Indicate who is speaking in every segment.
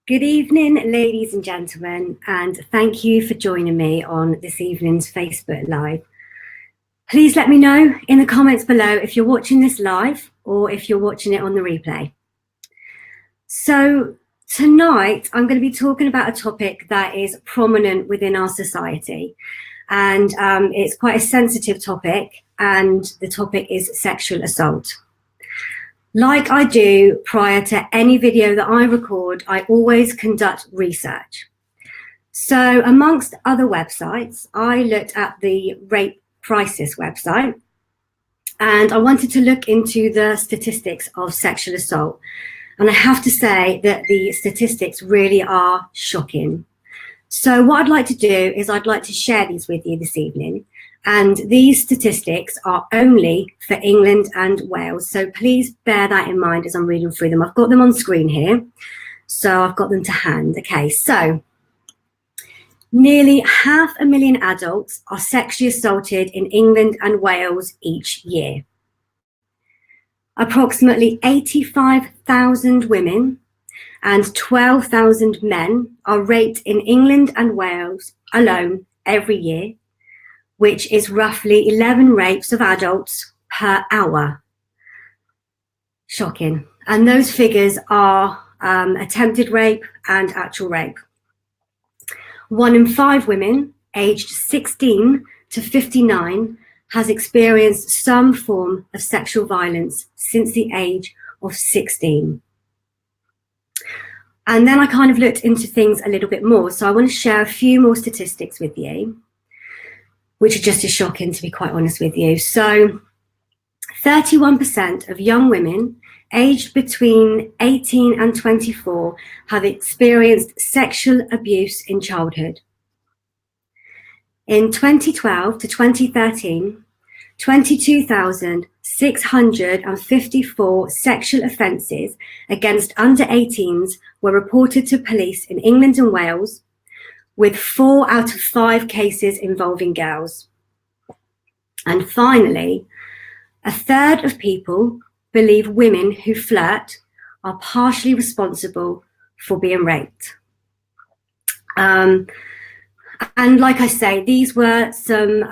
Speaker 1: Good evening, ladies and gentlemen, and thank you for joining me on this evening's Facebook Live. Please let me know in the comments below if you're watching this live or if you're watching it on the replay. So tonight, I'm going to be talking about a topic that is prominent within our society, and it's quite a sensitive topic, and the topic is sexual assault. Like I do prior to any video that I record, I always conduct research. So amongst other websites, I looked at the Rape Crisis website, and I wanted to look into the statistics of sexual assault. And I have to say that the statistics really are shocking. So what I'd like to do is I'd like to share these with you this evening. And these statistics are only for England and Wales. So please bear that in mind as I'm reading through them. I've got them on screen here. So I've got them to hand. Okay, so nearly 500,000 adults are sexually assaulted in England and Wales each year. Approximately 85,000 women and 12,000 men are raped in England and Wales alone every year, which is roughly 11 rapes of adults per hour. Shocking. And those figures are attempted rape and actual rape. 1 in 5 women aged 16 to 59 has experienced some form of sexual violence since the age of 16. And then I kind of looked into things a little bit more. So I want to share a few more statistics with you, which are just as shocking, to be quite honest with you. So 31% of young women aged between 18 and 24 have experienced sexual abuse in childhood. In 2012 to 2013, 22,654 sexual offences against under 18s were reported to police in England and Wales, with 4 out of 5 cases involving girls. And finally, a third of people believe women who flirt are partially responsible for being raped. And like I say, these were some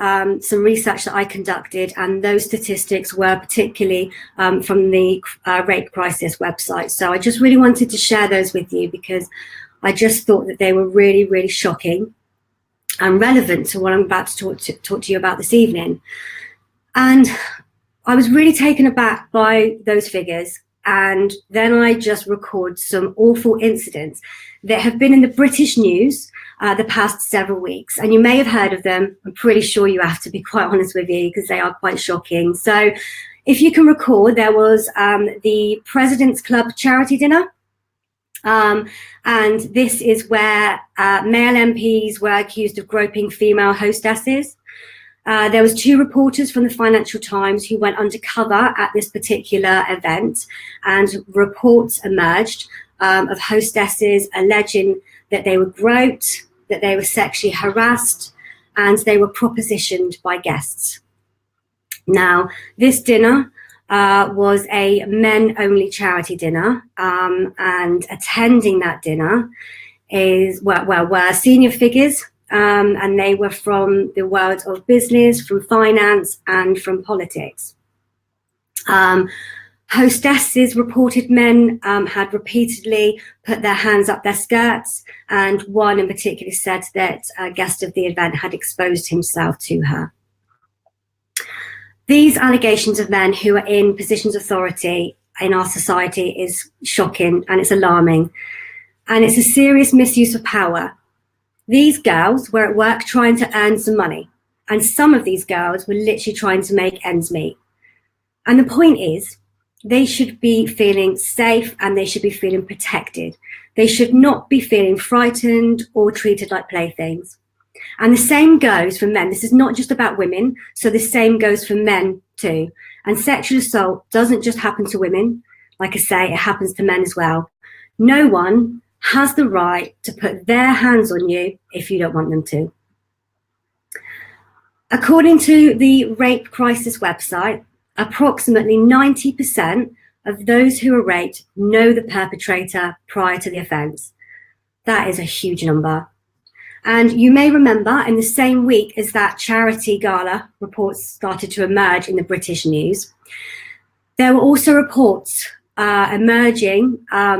Speaker 1: research that I conducted, and those statistics were particularly from the Rape Crisis website. So I just really wanted to share those with you because I just thought that they were really, really shocking and relevant to what I'm about to talk to you about this evening. And I was really taken aback by those figures. And then I just record some awful incidents that have been in the British news the past several weeks. And you may have heard of them. I'm pretty sure you have, to be quite honest with you, because they are quite shocking. So if you can recall, there was the President's Club charity dinner. And this is where male MPs were accused of groping female hostesses. There was 2 reporters from the Financial Times who went undercover at this particular event, and reports emerged of hostesses alleging that they were groped, that they were sexually harassed, and they were propositioned by guests. Now, this dinner was a men-only charity dinner, and attending that dinner were senior figures, and they were from the world of business, from finance, and from politics. Hostesses reported men had repeatedly put their hands up their skirts, and one in particular said that a guest of the event had exposed himself to her. These allegations of men who are in positions of authority in our society is shocking, and it's alarming, and it's a serious misuse of power. These girls were at work trying to earn some money, and some of these girls were literally trying to make ends meet. And the point is, they should be feeling safe and they should be feeling protected. They should not be feeling frightened or treated like playthings. And the same goes for men. This is not just about women, so the same goes for men too. And sexual assault doesn't just happen to women. Like I say, it happens to men as well. No one has the right to put their hands on you if you don't want them to. According to the Rape Crisis website, approximately 90% of those who are raped know the perpetrator prior to the offence. That is a huge number. And you may remember in the same week as that charity gala reports started to emerge in the British news, there were also reports emerging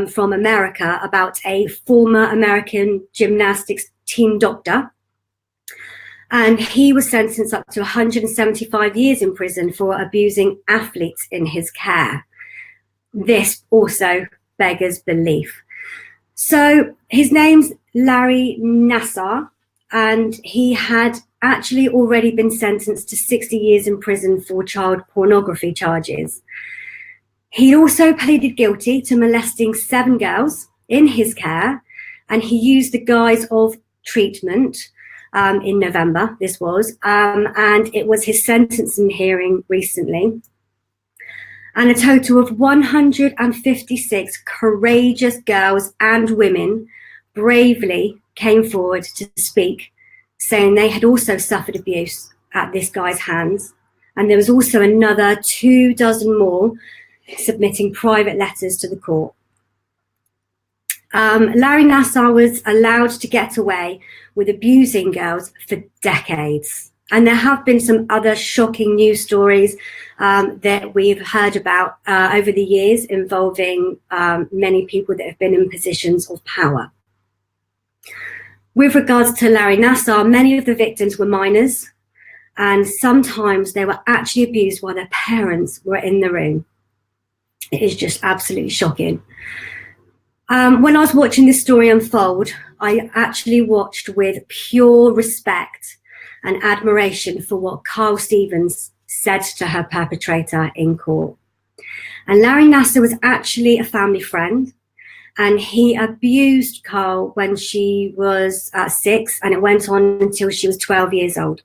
Speaker 1: from America about a former American gymnastics team doctor. And he was sentenced up to 175 years in prison for abusing athletes in his care. This also beggars belief. So his name's Larry Nassar, and he had actually already been sentenced to 60 years in prison for child pornography charges. He also pleaded guilty to molesting 7 girls in his care, and he used the guise of treatment in November, this was, and it was his sentencing hearing recently. And a total of 156 courageous girls and women bravely came forward to speak, saying they had also suffered abuse at this guy's hands. And there was also another 24 more submitting private letters to the court. Larry Nassar was allowed to get away with abusing girls for decades. And there have been some other shocking news stories that we've heard about over the years involving many people that have been in positions of power. With regards to Larry Nassar, many of the victims were minors, and sometimes they were actually abused while their parents were in the room. It is just absolutely shocking. When I was watching this story unfold, I actually watched with pure respect and admiration for what Carl Stevens said to her perpetrator in court. And Larry Nassar was actually a family friend, and he abused Carl when she was 6, and it went on until she was 12 years old.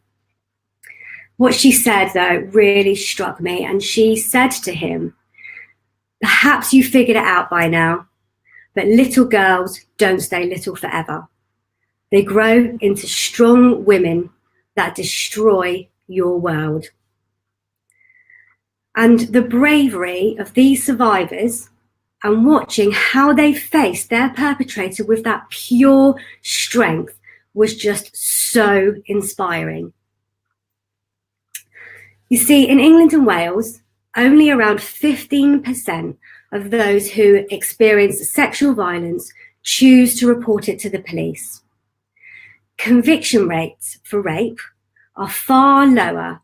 Speaker 1: What she said, though, really struck me, and she said to him, "Perhaps you figured it out by now, but little girls don't stay little forever. They grow into strong women that destroy your world." And the bravery of these survivors and watching how they faced their perpetrator with that pure strength was just so inspiring. You see, in England and Wales, only around 15% of those who experience sexual violence choose to report it to the police. Conviction rates for rape are far lower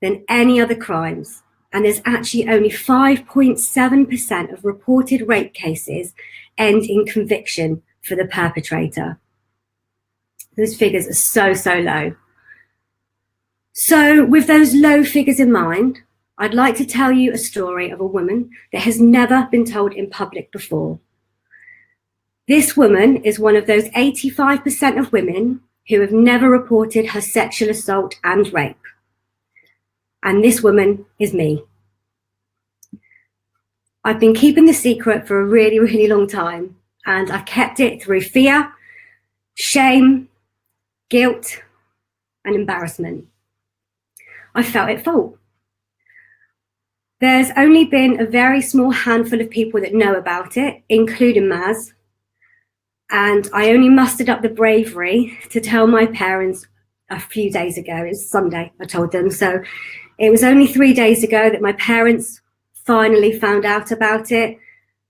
Speaker 1: than any other crimes, and there's actually only 5.7% of reported rape cases end in conviction for the perpetrator. Those figures are so low. So with those low figures in mind, I'd like to tell you a story of a woman that has never been told in public before. This woman is one of those 85% of women who have never reported her sexual assault and rape. And this woman is me. I've been keeping the secret for a really, really long time, and I've kept it through fear, shame, guilt, and embarrassment. I felt at fault. There's only been a very small handful of people that know about it, including Maz. And I only mustered up the bravery to tell my parents a few days ago. It was Sunday, I told them. So it was only 3 days ago that my parents finally found out about it.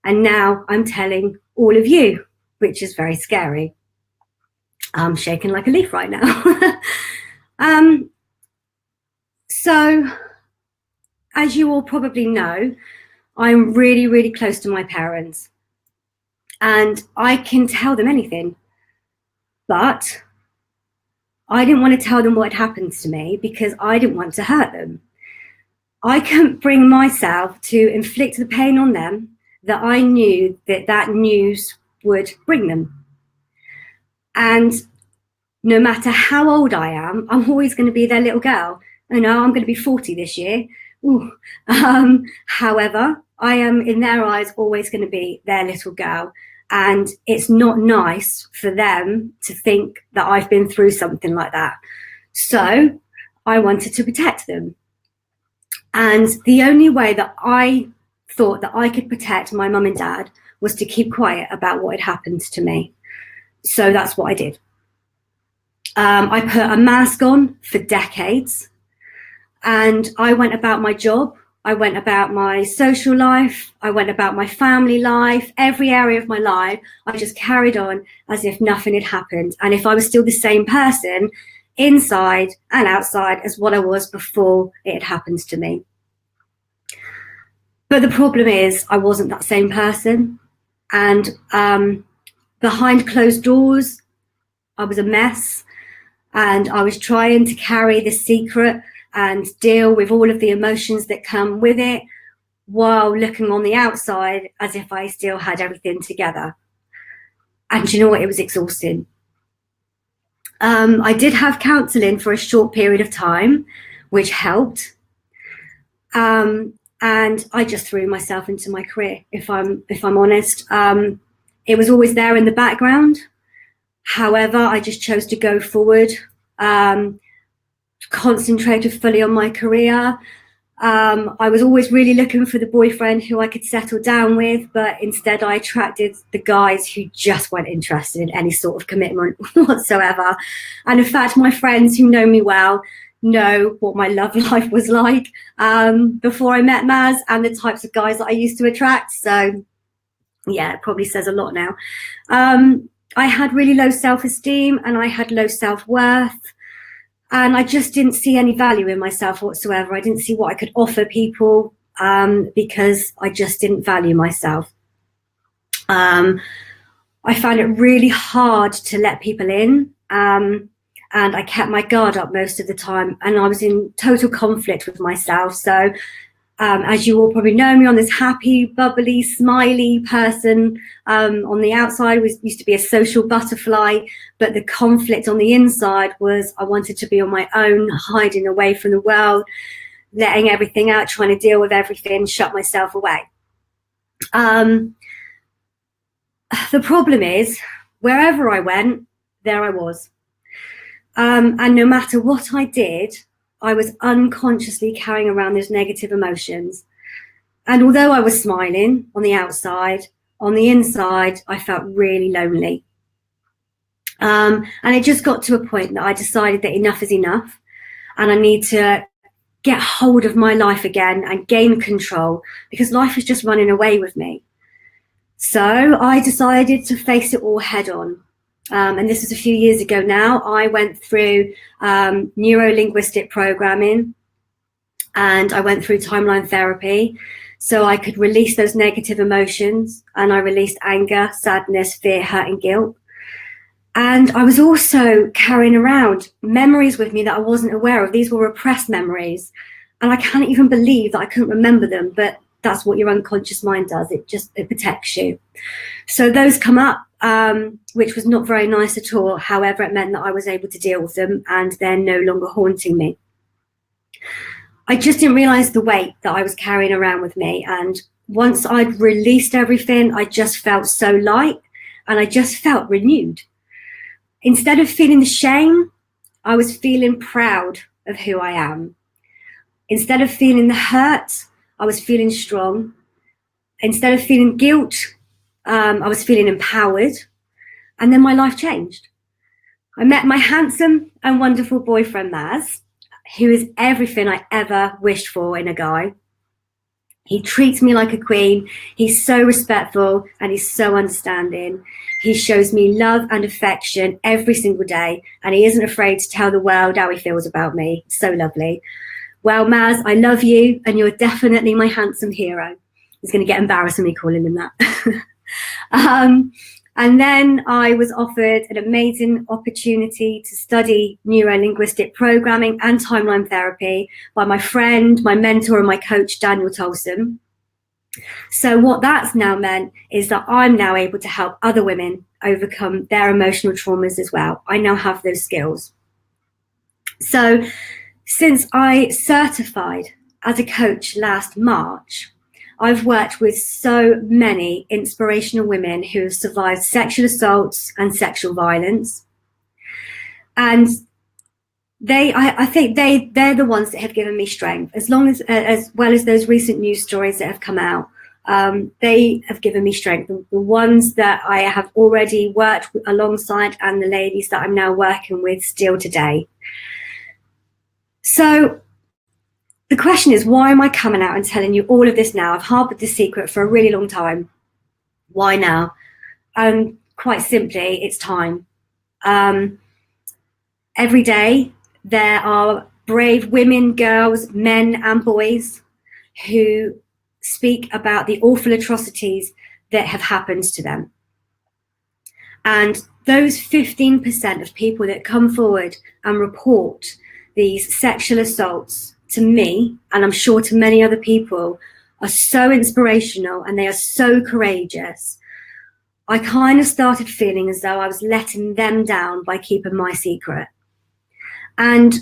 Speaker 1: And now I'm telling all of you, which is very scary. I'm shaking like a leaf right now. So, as you all probably know, I'm really, really close to my parents. And I can tell them anything. But I didn't want to tell them what had happened to me because I didn't want to hurt them. I couldn't bring myself to inflict the pain on them that I knew that news would bring them. And no matter how old I am, I'm always going to be their little girl. I know I'm going to be 40 this year. However, I am in their eyes always going to be their little girl. And it's not nice for them to think that I've been through something like that. So I wanted to protect them. And the only way that I thought that I could protect my mum and dad was to keep quiet about what had happened to me. So that's what I did. I put a mask on for decades, and I went about my job. I went about my social life. I went about my family life, every area of my life. I just carried on as if nothing had happened. And if I was still the same person inside and outside as what I was before it had happened to me. But the problem is I wasn't that same person. And behind closed doors, I was a mess. And I was trying to carry the secret and deal with all of the emotions that come with it, while looking on the outside as if I still had everything together. And you know what? It was exhausting. I did have counselling for a short period of time, which helped. And I just threw myself into my career, if I'm honest. It was always there in the background. However, I just chose to go forward, concentrated fully on my career. I was always really looking for the boyfriend who I could settle down with, but instead I attracted the guys who just weren't interested in any sort of commitment whatsoever. And in fact, my friends who know me well know what my love life was like before I met Maz, and the types of guys that I used to attract. So yeah, it probably says a lot now. I had really low self-esteem and I had low self-worth. And I just didn't see any value in myself whatsoever. I didn't see what I could offer people because I just didn't value myself. I found it really hard to let people in, and I kept my guard up most of the time, and I was in total conflict with myself. So as you all probably know me, on this happy, bubbly, smiley person. On the outside, used to be a social butterfly, but the conflict on the inside was I wanted to be on my own, hiding away from the world, letting everything out, trying to deal with everything, shut myself away. The problem is, wherever I went, there I was. And no matter what I did, I was unconsciously carrying around those negative emotions. And although I was smiling on the outside, on the inside, I felt really lonely. And it just got to a point that I decided that enough is enough, and I need to get hold of my life again and gain control, because life is just running away with me. So I decided to face it all head on. And this was a few years ago now. I went through neuro-linguistic programming, and I went through timeline therapy so I could release those negative emotions. And I released anger, sadness, fear, hurt, and guilt. And I was also carrying around memories with me that I wasn't aware of. These were repressed memories. And I can't even believe that I couldn't remember them, but that's what your unconscious mind does. It protects you. So those come up, which was not very nice at all. However, it meant that I was able to deal with them, and they're no longer haunting me. I just didn't realize the weight that I was carrying around with me. And once I'd released everything, I just felt so light, and I just felt renewed. Instead of feeling the shame, I was feeling proud of who I am. Instead of feeling the hurt, I was feeling strong. Instead of feeling guilt, I was feeling empowered. And then my life changed. I met my handsome and wonderful boyfriend, Maz, who is everything I ever wished for in a guy. He treats me like a queen. He's so respectful and he's so understanding. He shows me love and affection every single day, and he isn't afraid to tell the world how he feels about me. So lovely. Well, Maz, I love you, and you're definitely my handsome hero. He's going to get embarrassed with me calling him that. And then I was offered an amazing opportunity to study neuro-linguistic programming and timeline therapy by my friend, my mentor, and my coach, Daniel Tolson. So what that's now meant is that I'm now able to help other women overcome their emotional traumas as well. I now have those skills. So since I certified as a coach last March, I've worked with so many inspirational women who have survived sexual assaults and sexual violence. And I think they're the ones that have given me strength, as well as those recent news stories that have come out. They have given me strength. The ones that I have already worked alongside and the ladies that I'm now working with still today. So the question is, why am I coming out and telling you all of this now? I've harbored this secret for a really long time. Why now? Quite simply, it's time. Every day, there are brave women, girls, men, and boys who speak about the awful atrocities that have happened to them. And those 15% of people that come forward and report these sexual assaults to me, and I'm sure to many other people, are so inspirational and they are so courageous. I kind of started feeling as though I was letting them down by keeping my secret. And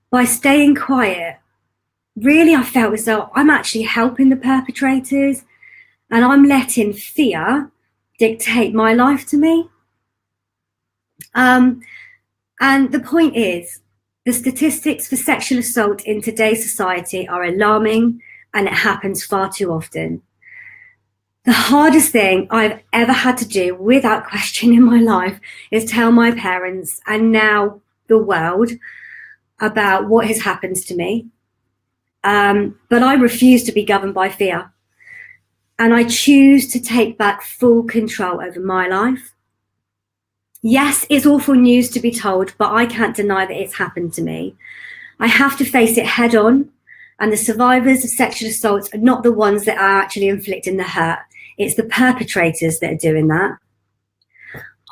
Speaker 1: by staying quiet, really I felt as though I'm actually helping the perpetrators and I'm letting fear dictate my life to me. And the point is, the statistics for sexual assault in today's society are alarming and it happens far too often. The hardest thing I've ever had to do, without question in my life, is tell my parents and now the world about what has happened to me. But I refuse to be governed by fear. And I choose to take back full control over my life. Yes, it's awful news to be told, but I can't deny that it's happened to me. I have to face it head on. And the survivors of sexual assaults are not the ones that are actually inflicting the hurt. It's the perpetrators that are doing that.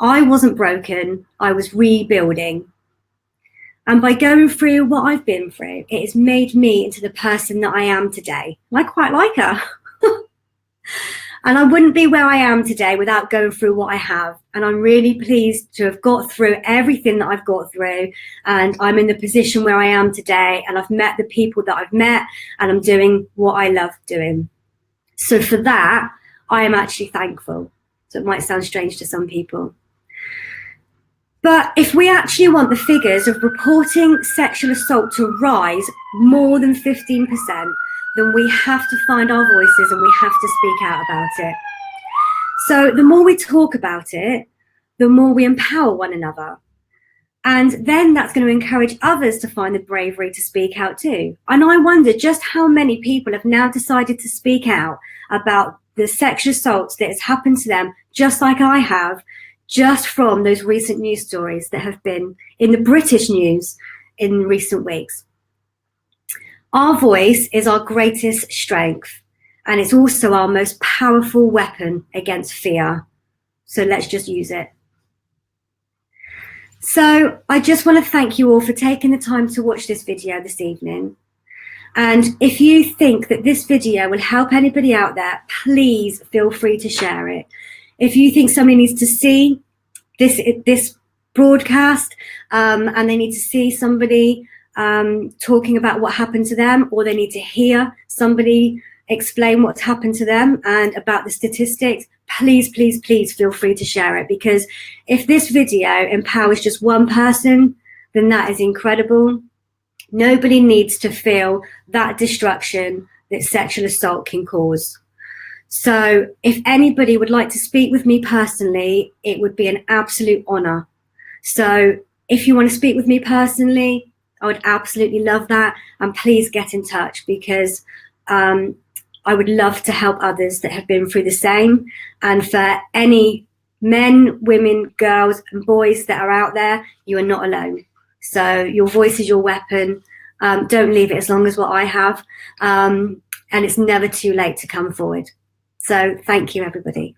Speaker 1: I wasn't broken, I was rebuilding. And by going through what I've been through, it has made me into the person that I am today. And I quite like her. And I wouldn't be where I am today without going through what I have. And I'm really pleased to have got through everything that I've got through. And I'm in the position where I am today. And I've met the people that I've met. And I'm doing what I love doing. So for that, I am actually thankful. So it might sound strange to some people. But if we actually want the figures of reporting sexual assault to rise more than 15%, then we have to find our voices and we have to speak out about it. So the more we talk about it, the more we empower one another. And then that's going to encourage others to find the bravery to speak out too. And I wonder just how many people have now decided to speak out about the sexual assaults that has happened to them, just like I have, just from those recent news stories that have been in the British news in recent weeks. Our voice is our greatest strength, and it's also our most powerful weapon against fear. So let's just use it. So I just want to thank you all for taking the time to watch this video this evening. And if you think that this video will help anybody out there, please feel free to share it. If you think somebody needs to see this broadcast and they need to see somebody talking about what happened to them, or they need to hear somebody explain what's happened to them and about the statistics, please, please, please feel free to share it. Because if this video empowers just one person, then that is incredible. Nobody needs to feel that destruction that sexual assault can cause. So if anybody would like to speak with me personally, it would be an absolute honor. So if you want to speak with me personally, I would absolutely love that. And please get in touch, because I would love to help others that have been through the same. And for any men, women, girls and boys that are out there, you are not alone. So your voice is your weapon. Don't leave it as long as what I have. And it's never too late to come forward. So thank you, everybody.